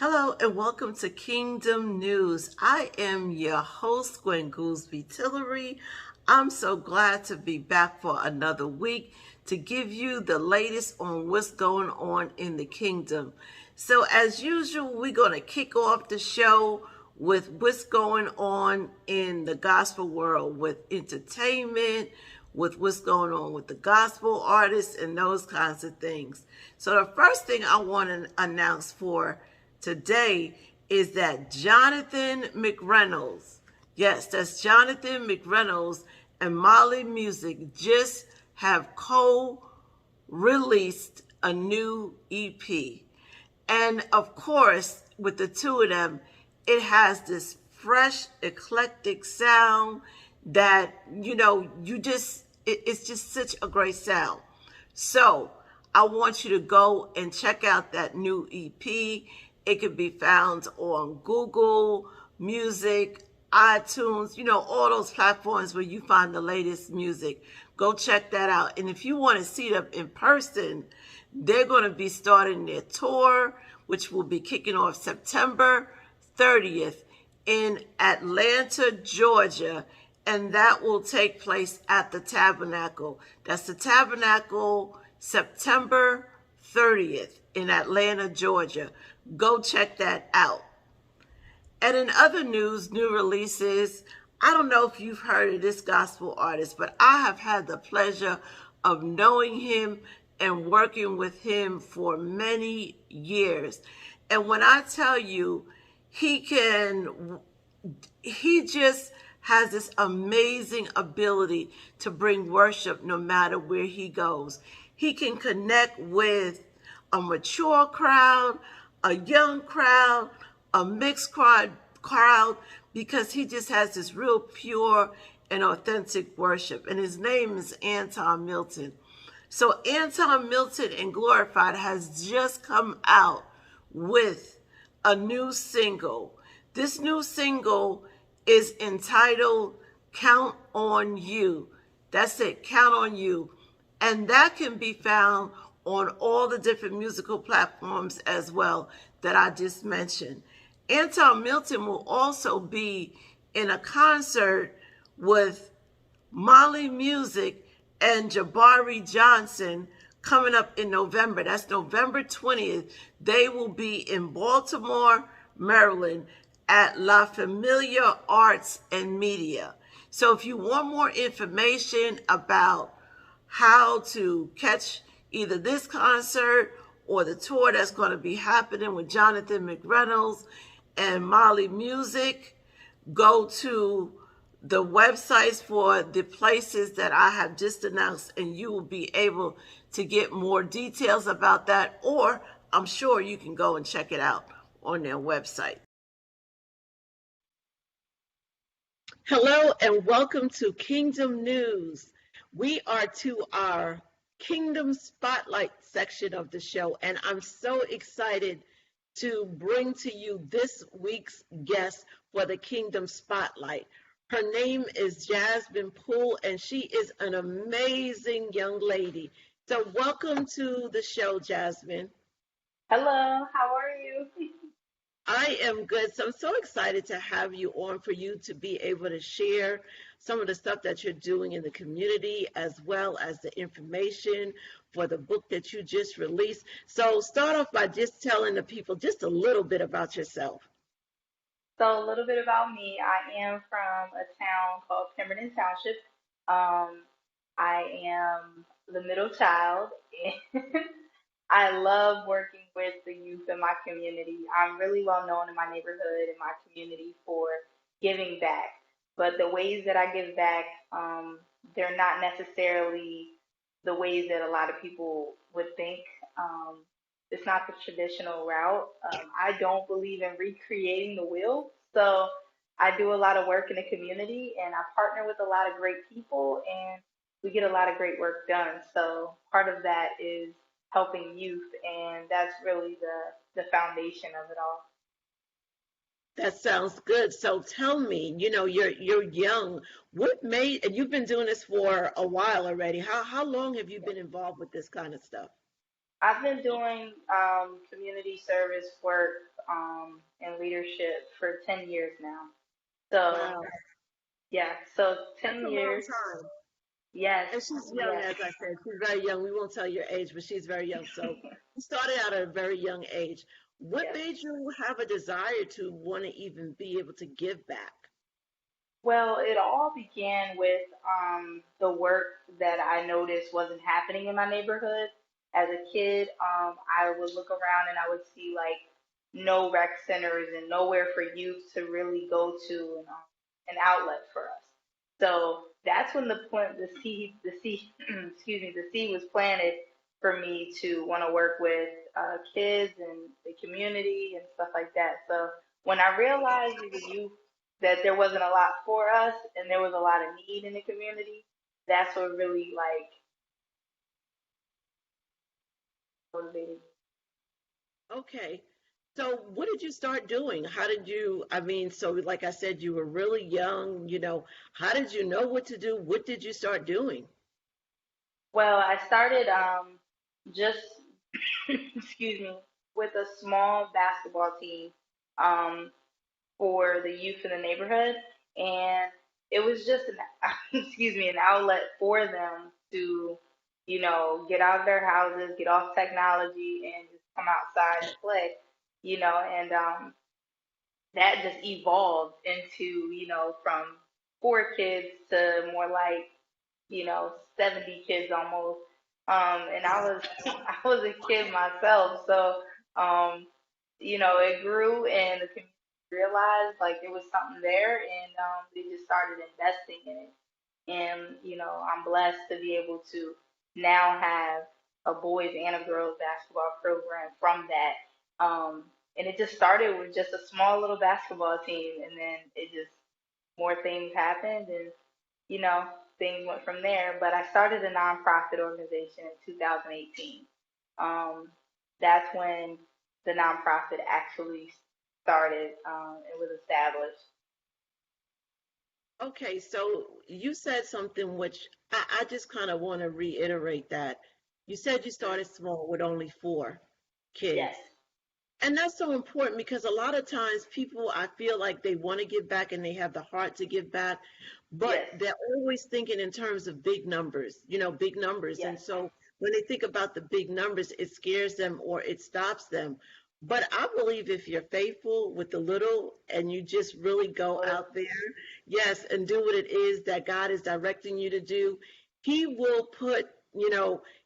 Hello and welcome to Kingdom News. I am your host, Gwen Goolsby Tillery. I'm so glad to be back for another week to give you the latest on what's going on in the kingdom. So, as usual, we're going to kick off the show with what's going on in the gospel world with entertainment, with what's going on with the gospel artists, and those kinds of things. So, the first thing I want to announce for today is that Jonathan Mcreynolds, yes, that's Jonathan Mcreynolds and Molly Music just have co-released a new EP. And of course, with the two of them, it has this fresh, eclectic sound that, it's just such a great sound. So I want you to go and check out that new EP. It can be found on Google Music, iTunes, all those platforms where you find the latest music. Go check that out. And if you want to see them in person, they're going to be starting their tour, which will be kicking off September 30th in Atlanta, Georgia. And that will take place at the Tabernacle. That's the Tabernacle, September 30th in Atlanta, Georgia. Go check that out. And in other news, new releases, I don't know if you've heard of this gospel artist, but I have had the pleasure of knowing him and working with him for many years. And when I tell you, he just has this amazing ability to bring worship no matter where he goes. He can connect with a mature crowd, a young crowd, a mixed crowd, because he just has this real pure and authentic worship. And his name is Anton Milton. So Anton Milton and Glorified has just come out with a new single. This new single is entitled Count on You. That's it, Count on You. And that can be found on all the different musical platforms as well that I just mentioned. Anton Milton will also be in a concert with Molly Music and Jabari Johnson coming up in November. That's November 20th. They will be in Baltimore, Maryland at La Familia Arts and Media. So if you want more information about how to catch either this concert or the tour that's going to be happening with Jonathan Mcreynolds and Molly Music, go to the websites for the places that I have just announced, and you will be able to get more details about that, or I'm sure you can go and check it out on their website. Hello and welcome to Kingdom News. We are to our Kingdom Spotlight section of the show, and I'm so excited to bring to you this week's guest for the Kingdom Spotlight. Her name is Jasmine Poole, and she is an amazing young lady. So welcome to the show, Jasmine. Hello, how are you? I am good. So I'm so excited to have you on for you to be able to share some of the stuff that you're doing in the community as well as the information for the book that you just released. So start off by just telling the people just a little bit about yourself. So, a little bit about me. I am from a town called Pemberton Township. Um, I am the middle child, and I love working with the youth in my community. I'm really well known in my neighborhood and my community for giving back. But the ways that I give back, they're not necessarily the ways that a lot of people would think. Um, it's not the traditional route. I don't believe in recreating the wheel. So I do a lot of work in the community and I partner with a lot of great people and we get a lot of great work done. So part of that is helping youth and that's really the foundation of it all. That sounds good. So tell me, you're young. What made, and you've been doing this for a while already. How long have you been involved with this kind of stuff? I've been doing community service work and leadership for 10 years now. So, Wow, yeah, so that's 10 a long years. time. Yes, And she's young, yes, as I said. She's very young. We won't tell your age, but she's very young. So you started out at a very young age. What yes. made you have a desire to want to even be able to give back? Well, it all began with the work that I noticed wasn't happening in my neighborhood. As a kid, I would look around and I would see like no rec centers and nowhere for youth to really go to and an outlet for us. So that's when the seed, excuse me, the seed was planted for me to want to work with kids and the community and stuff like that. So when I realized as a youth that there wasn't a lot for us and there was a lot of need in the community, that's what really like motivated me. Okay. So what did you start doing? How did you, I mean, so like I said, you were really young, how did you know what to do? What did you start doing? Well, I started just excuse me with a small basketball team um, for the youth in the neighborhood, and it was just an excuse me an outlet for them to get out of their houses, get off technology, and just come outside and play. And that just evolved into, from 4 kids to more like, 70 kids almost. And I was I was a kid myself, so it grew and the community realized like there was something there, and they just started investing in it. And I'm blessed to be able to now have a boys and a girls basketball program from that. And it just started with just a small little basketball team, and then it just more things happened, and you know things went from there. But I started a nonprofit organization in 2018. Um, that's when the nonprofit actually started. It was established. Okay, so you said something which I just kind of want to reiterate that. You said you started small with only 4 kids. Yes, And that's so important because a lot of times people, I feel like they want to give back and they have the heart to give back, but yes, they're always thinking in terms of big numbers, big numbers. yes. And so when they think about the big numbers, it scares them or it stops them. But I believe if you're faithful with the little and you just really go Well, out there, yes, and do what it is that God is directing you to do, He will put,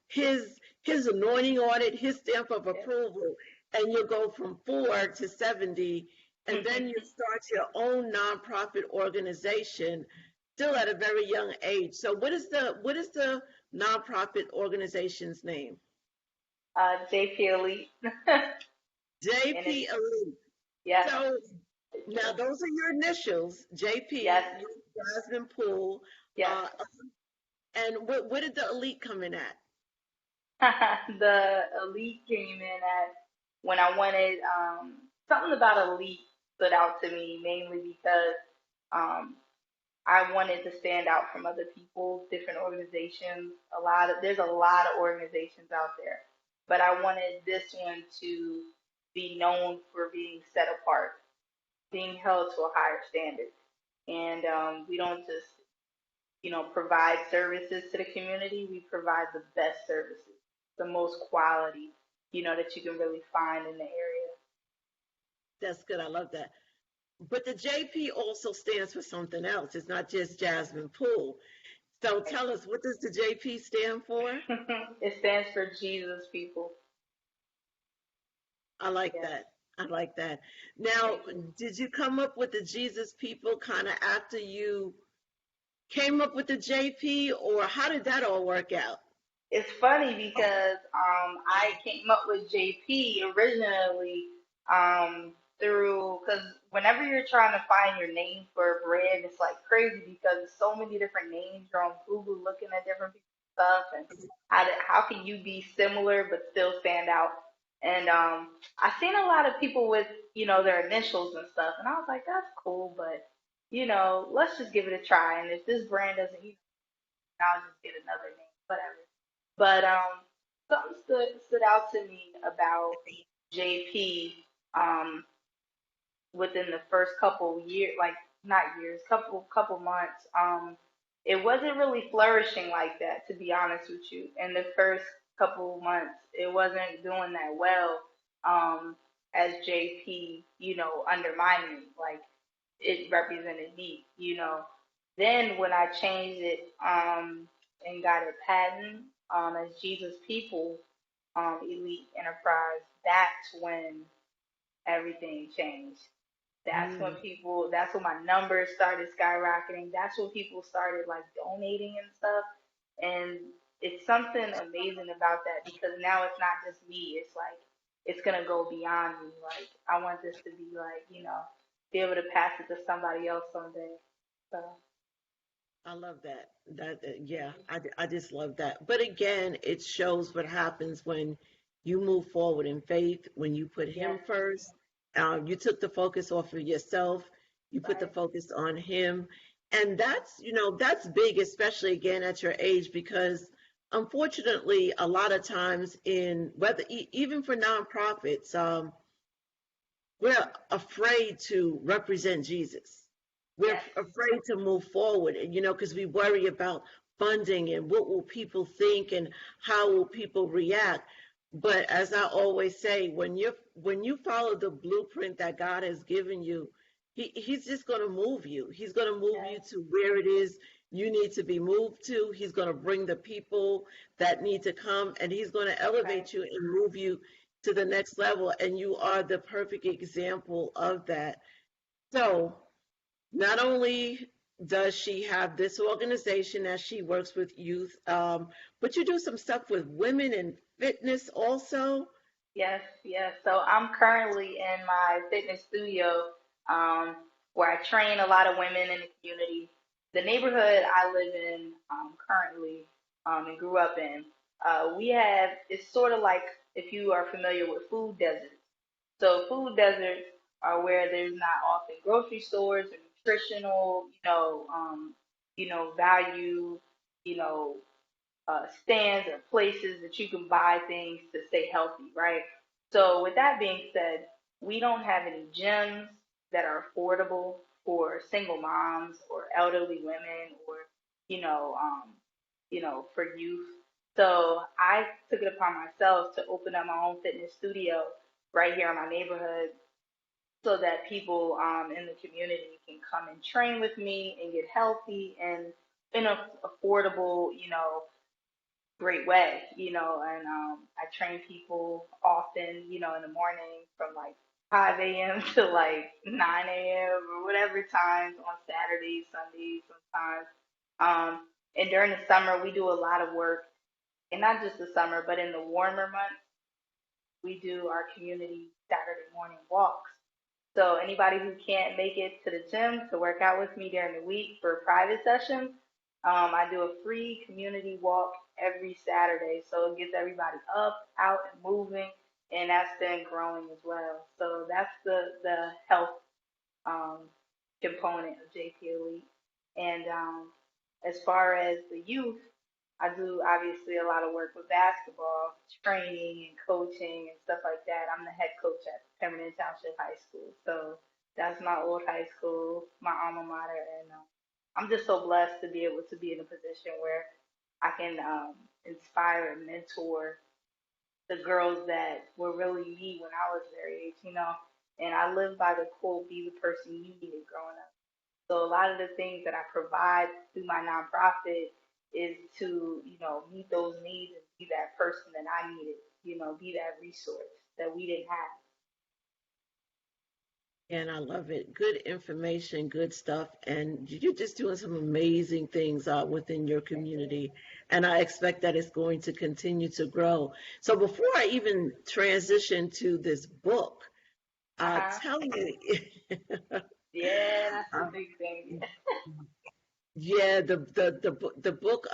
his anointing on it, his stamp of approval, and you'll go from 4 to 70, and yes. then you start your own nonprofit organization still at a very young age. So what is the nonprofit organization's name? JP Elite, and it's JP Elite. yes, So now those are your initials, yes, JP, Jasmine Poole. yes. Uh, and what did the Elite come in at? The Elite came in at when I wanted something about Elite stood out to me mainly because um, I wanted to stand out from other people, different organizations. There's a lot of organizations out there, but I wanted this one to be known for being set apart, being held to a higher standard. And we don't just provide services to the community. We provide the best services, the most quality, that you can really find in the area. That's good. I love that. But the JP also stands for something else. It's not just Jasmine Poole. So tell us, what does the JP stand for? It stands for Jesus people. I like Yes, that. I like that. Now, thank you. did you come up with the Jesus people kind of after you came up with the JP, or how did that all work out? It's funny because I came up with JP originally through because whenever you're trying to find your name for a brand, it's like crazy because there's so many different names. You're on Google looking at different people's stuff, and how can you be similar but still stand out? And I seen a lot of people with their initials and stuff, and I was like, that's cool, but let's just give it a try. And if this brand doesn't, I'll just get another name, whatever. But something stood out to me about JP within the first couple years, like not years, couple months. It wasn't really flourishing like that, to be honest with you. In the first couple months, it wasn't doing that well. As JP, undermining me, like it represented me, Then when I changed it, and got a patent, as Jesus People, Elite Enterprise, that's when everything changed. Mm. That's when my numbers started skyrocketing. That's when people started like donating and stuff. And it's something amazing about that because now it's not just me. It's like, it's going to go beyond me. Like, I want this to be like, be able to pass it to somebody else someday. So, I love that. Yeah, I just love that. But again, it shows what happens when you move forward in faith, when you put yes, Him first. You took the focus off of yourself, you put the right. focus on Him. And that's big, especially again at your age, because unfortunately, a lot of times in whether even for nonprofits, we're afraid to represent Jesus. We're Yes, afraid to move forward, and because we worry about funding and what will people think and how will people react. But as I always say, when you follow the blueprint that God has given you, he's just going to move you. He's going to move you yes, to where it is you need to be moved to. He's going to bring the people that need to come, and he's going to right. elevate you and move you to the next level. And you are the perfect example of that. So not only does she have this organization that she works with youth, but you do some stuff with women in fitness also. Yes, yes. So I'm currently in my fitness studio, um, where I train a lot of women in the community. The neighborhood I live in, currently, and grew up in, it's sort of like if you are familiar with food deserts. So food deserts are where there's not often grocery stores or nutritional, value, you know, stands or places that you can buy things to stay healthy, right? So, with that being said, we don't have any gyms that are affordable for single moms or elderly women or, for youth. So, I took it upon myself to open up my own fitness studio right here in my neighborhood so that people, in the community can come and train with me and get healthy and in a affordable, great way, and I train people often, in the morning from like 5 a.m. to like 9 a.m. or whatever times on Saturdays, Sundays sometimes. And during the summer, we do a lot of work, and not just the summer, but in the warmer months, we do our community Saturday morning walks. So anybody who can't make it to the gym to work out with me during the week for private sessions, I do a free community walk every Saturday. So it gets everybody up, out, and moving, and that's been growing as well. So that's the health, um, component of JP Elite. And as far as the youth, I do obviously a lot of work with basketball, training and coaching and stuff like that. I'm the head coach at Pemberton Township High School. So that's my old high school, my alma mater. And I'm just so blessed to be able to be in a position where I can, inspire and mentor the girls that were really me when I was their age. And I live by the quote, be the person you needed growing up. So a lot of the things that I provide through my nonprofit is to, meet those needs and be that person that I needed, be that resource that we didn't have. And I love it. Good information, good stuff. And you're just doing some amazing things within your Thank you. community. And I expect that it's going to continue to grow. So before I even transition to this book, Uh-huh. tell me, Yeah, that's the uh, big thing. yeah, the book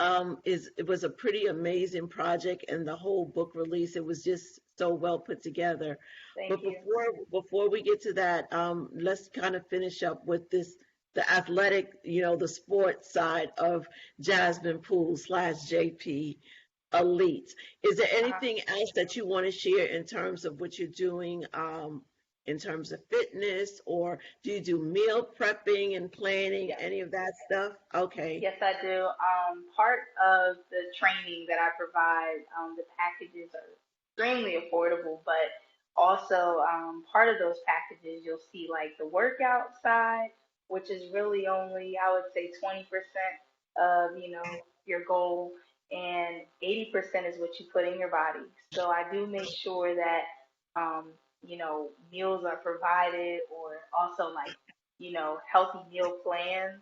it was a pretty amazing project, and the whole book release, it was just so well put together. Thank But you. before we get to that, let's kind of finish up with the athletic, the sports side of Jasmine Poole / JP. elite. Is there Uh-huh. anything else that you want to share in terms of what you're doing in terms of fitness, or do you do meal prepping and planning, Yes. any of that stuff? Okay. Yes, I do. Part of the training that I provide, the packages are extremely affordable, but also part of those packages, you'll see like the workout side, which is really only, I would say, 20% of, your goal, and 80% is what you put in your body. So I do make sure that, meals are provided, or also like, healthy meal plans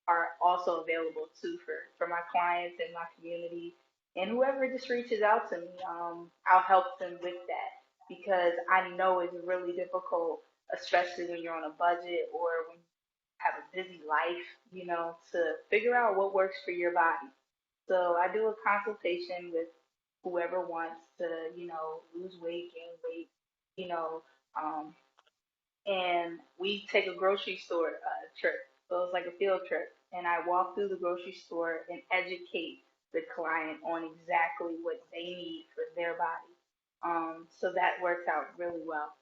are also available too for my clients and my community, and whoever just reaches out to me. I'll help them with that, because I know it's really difficult, especially when you're on a budget or when you have a busy life, to figure out what works for your body. So I do a consultation with whoever wants to, lose weight, gain weight, you know, um, and we take a grocery store trip. So it's like a field trip, and I walk through the grocery store and educate the client on exactly what they need for their body. So that works out really well.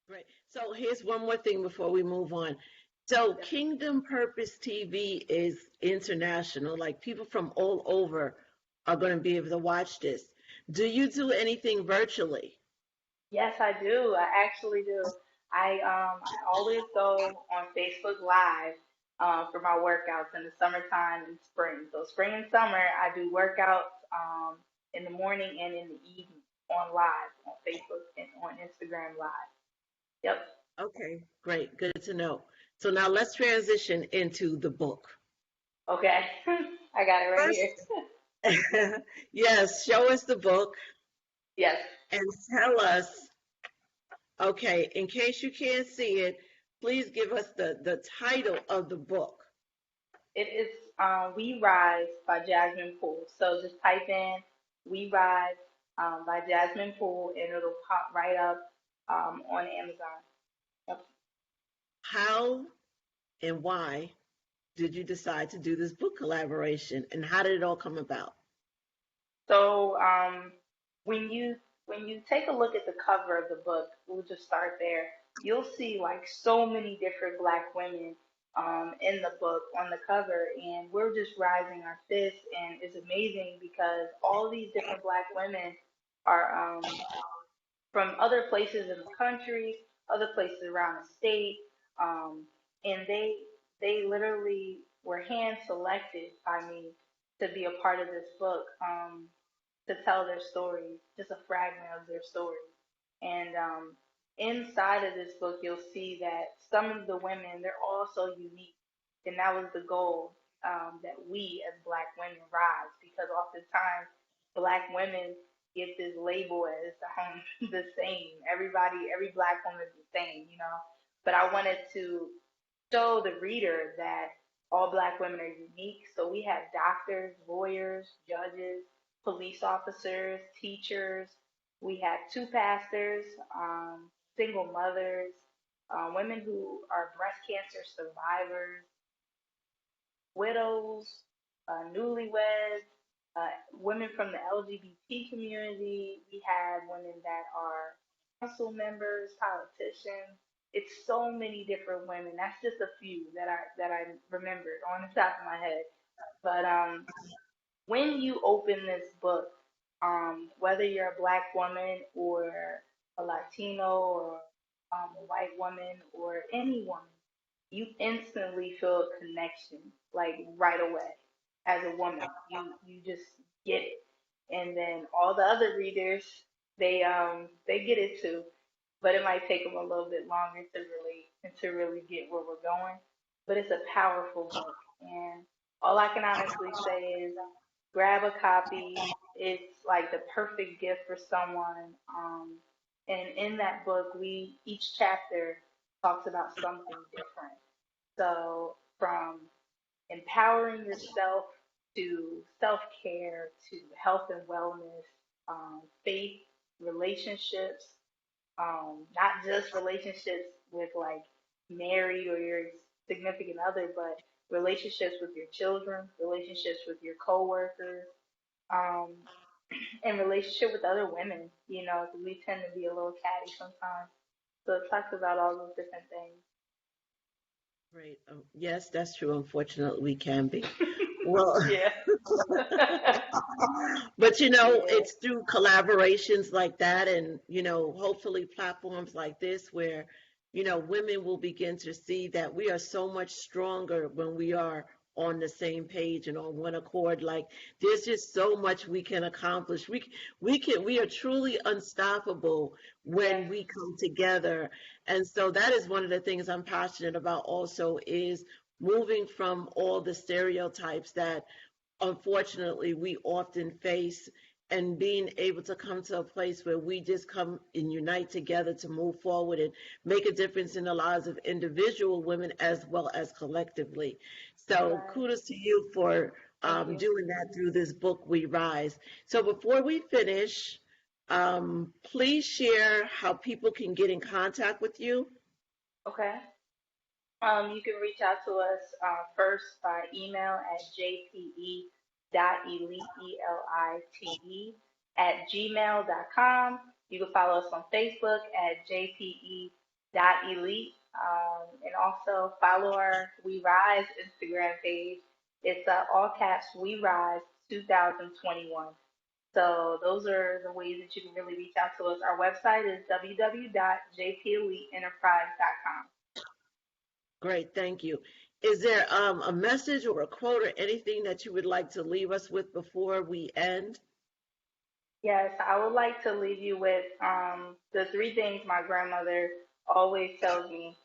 Right. So here's one more thing before we move on. So Yep. Kingdom Purpose TV is international. Like people from all over are going to be able to watch this. Do you do anything virtually? Yes, I do. I actually do. I always go on Facebook Live for my workouts in the summertime and spring. So spring and summer, I do workouts in the morning and in the evening on live on Facebook and on Instagram Live. Yep. Okay, great. Good to know. So now let's transition into the book. Okay. I got it right here. First, yes, show us the book Yes. and tell us, okay, in case you can't see it, please give us the title of the book. It is We Rise by Jasmine Poole. So just type in We Rise by Jasmine Poole, and it'll pop right up on Amazon. Yep. How and why did you decide to do this book collaboration, and how did it all come about? So when you take a look at the cover of the book, we'll just start there. You'll see like so many different Black women in the book on the cover, and we're just rising our fists, and it's amazing because all these different Black women are from other places in the country, other places around the state, um, and they literally were hand selected by me to be a part of this book, to tell their stories, just a fragment of their stories. And inside of this book, you'll see that some of the women, they're all so unique. And that was the goal, that we as Black women rise, because oftentimes Black women get this label as the same. Everybody, every Black woman is the same. But I wanted to show the reader that all Black women are unique. So we have doctors, lawyers, judges, police officers, teachers. We have two pastors, single mothers, women who are breast cancer survivors, widows, newlyweds, women from the LGBT community. We have women that are council members, politicians. It's so many different women. That's just a few that I remembered on the top of my head. But when you open this book, whether you're a Black woman or a Latino or a white woman or any woman, you instantly feel a connection, like right away. As a woman, you just get it, and then all the other readers, they get it too, but it might take them a little bit longer to relate and to really get where we're going. But it's a powerful book, and all I can honestly say is grab a copy. It's like the perfect gift for someone. And in that book, we each chapter talks about something different. So from empowering yourself to self care to health and wellness, faith, relationships, not just relationships with like married or your significant other, but relationships with your children, relationships with your coworkers. in relationship with other women, 'cause we tend to be a little catty sometimes. So it talks about all those different things. Great. Yes, that's true. Unfortunately, we can be. Well, Yeah. but Yeah. it's through collaborations like that and, hopefully platforms like this where, women will begin to see that we are so much stronger when we are on the same page and on one accord. Like there's just so much we can accomplish. We are truly unstoppable when Yes. we come together. And so that is one of the things I'm passionate about also is moving from all the stereotypes that unfortunately we often face and being able to come to a place where we just come and unite together to move forward and make a difference in the lives of individual women as well as collectively. So Right. kudos to you for Thank you. doing that through this book, We Rise. So before we finish, please share how people can get in contact with you. Okay. You can reach out to us first by email at jpe.elite@gmail.com. You can follow us on Facebook at jpe.elite, and also follow our We Rise Instagram page. It's all caps We Rise 2021. So those are the ways that you can really reach out to us. Our website is www.jpeliteenterprise.com. Great, thank you. Is there a message or a quote or anything that you would like to leave us with before we end? Yes, I would like to leave you with the three things my grandmother always tells me.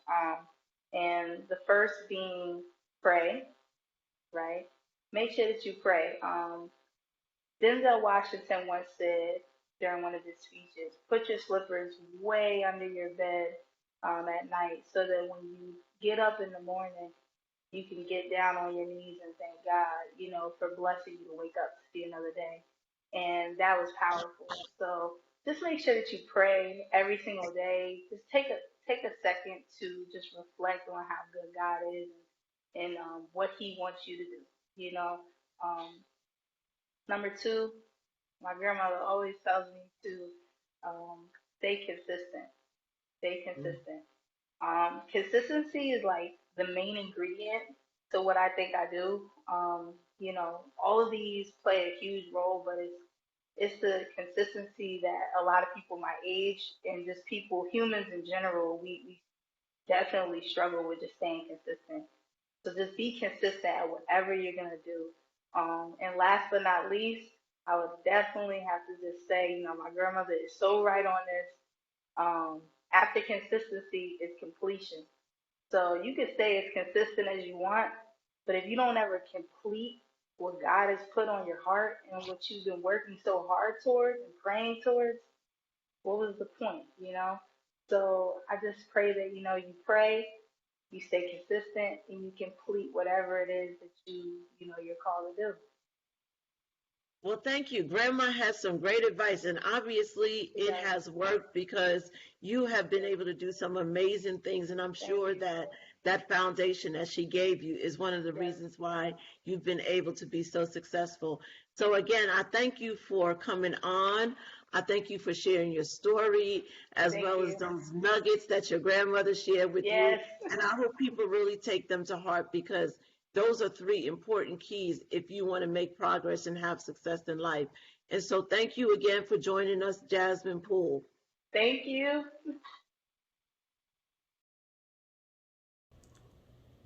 And the first being pray, right? Make sure that you pray. Denzel Washington once said during one of his speeches, put your slippers way under your bed at night so that when you get up in the morning, you can get down on your knees and thank God, for blessing you to wake up to see another day. And that was powerful. So just make sure that you pray every single day. Just take a second to just reflect on how good God is and what He wants you to do. You know. Number two, my grandmother always tells me to stay consistent. Stay consistent. Consistency is like the main ingredient to what I think I do. All of these play a huge role, but it's the consistency that a lot of people my age and just people, humans in general, we definitely struggle with just staying consistent. So just be consistent at whatever you're gonna do. And last but not least, I would definitely have to just say, my grandmother is so right on this. After consistency is completion. So you can stay as consistent as you want, but if you don't ever complete what God has put on your heart and what you've been working so hard towards and praying towards, what was the point? So I just pray that, you pray, you stay consistent, and you complete whatever it is that you're called to do. Well, thank you. Grandma has some great advice, and obviously She it does. has worked because you have been able to do some amazing things, and I'm Thank sure you. that that foundation that she gave you is one of the Yes. reasons why you've been able to be so successful. So again, I thank you for coming on. I thank you for sharing your story as Thank well as you. those nuggets that your grandmother shared with you. Yes. And I hope people really take them to heart because those are three important keys if you want to make progress and have success in life. And so thank you again for joining us, Jasmine Poole. Thank you.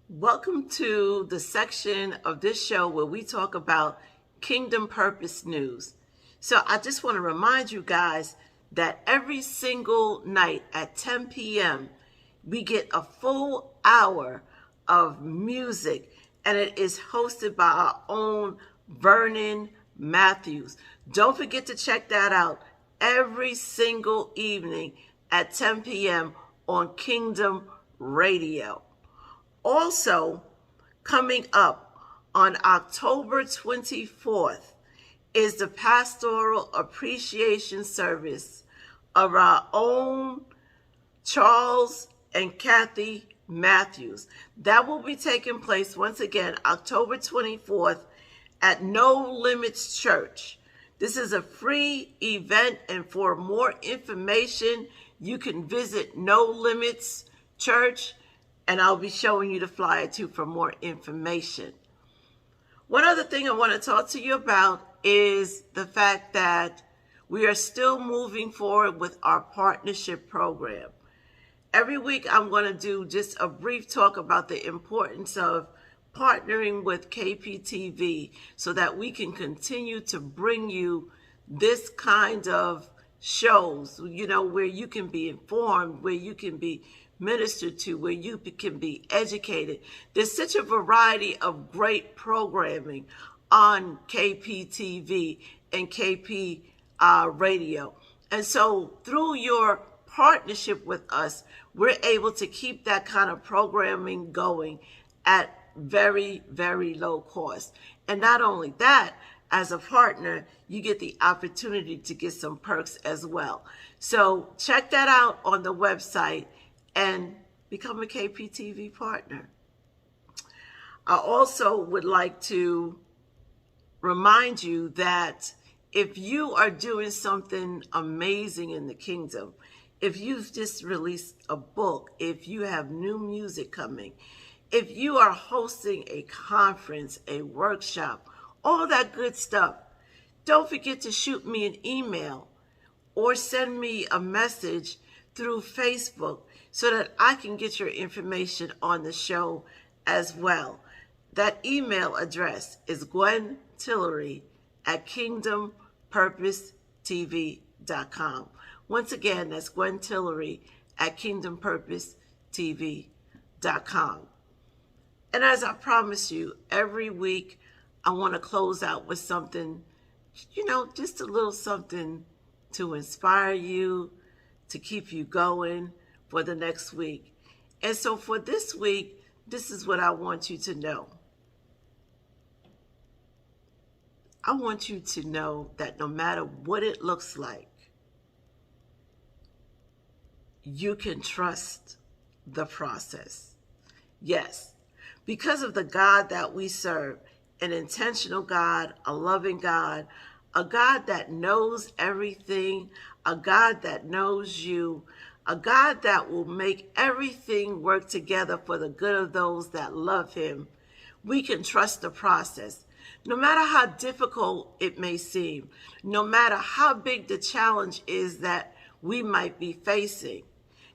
Welcome to the section of this show where we talk about Kingdom Purpose News. So I just want to remind you guys that every single night at 10 p.m., we get a full hour of music, and it is hosted by our own Vernon Matthews. Don't forget to check that out every single evening at 10 p.m. on Kingdom Radio. Also, coming up on October 24th is the Pastoral Appreciation Service of our own Charles and Kathy Matthews. That will be taking place once again October 24th at No Limits Church. This is a free event, and for more information, you can visit No Limits Church, and I'll be showing you the flyer too for more information. One other thing I want to talk to you about is the fact that we are still moving forward with our partnership program. Every week I'm going to do just a brief talk about the importance of partnering with Kptv so that we can continue to bring you this kind of shows, where you can be informed, where you can be ministered to, where you can be educated. There's such a variety of great programming on Kptv and KP radio. And so through your partnership with us, we're able to keep that kind of programming going at very, very low cost. And not only that, as a partner, you get the opportunity to get some perks as well. So check that out on the website and become a Kptv partner. I also would like to remind you that if you are doing something amazing in the kingdom, if you've just released a book, if you have new music coming, if you are hosting a conference, a workshop, all that good stuff, don't forget to shoot me an email or send me a message through Facebook so that I can get your information on the show as well. That email address is Gwen Tillery at KingdomPurposeTV.com. Once again, that's Gwen Tillery at KingdomPurposeTV.com. And as I promise you, every week I want to close out with something, just a little something to inspire you, to keep you going for the next week. And so for this week, this is what I want you to know. I want you to know that no matter what it looks like, you can trust the process. Yes, because of the God that we serve, an intentional God, a loving God, a God that knows everything, a God that knows you, a God that will make everything work together for the good of those that love him, we can trust the process. No matter how difficult it may seem, no matter how big the challenge is that we might be facing,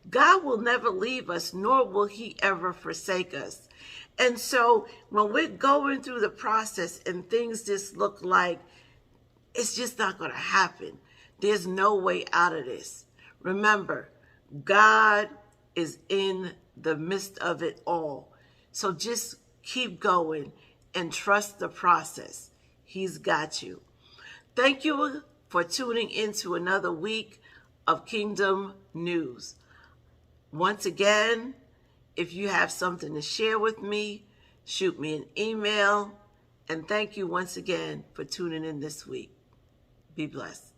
God will never leave us, nor will he ever forsake us. And so when we're going through the process and things just look like it's just not going to happen, there's no way out of this. Remember, God is in the midst of it all. So just keep going and trust the process. He's got you. Thank you for tuning into another week of Kingdom News. Once again, if you have something to share with me, shoot me an email. And thank you once again for tuning in this week. Be blessed.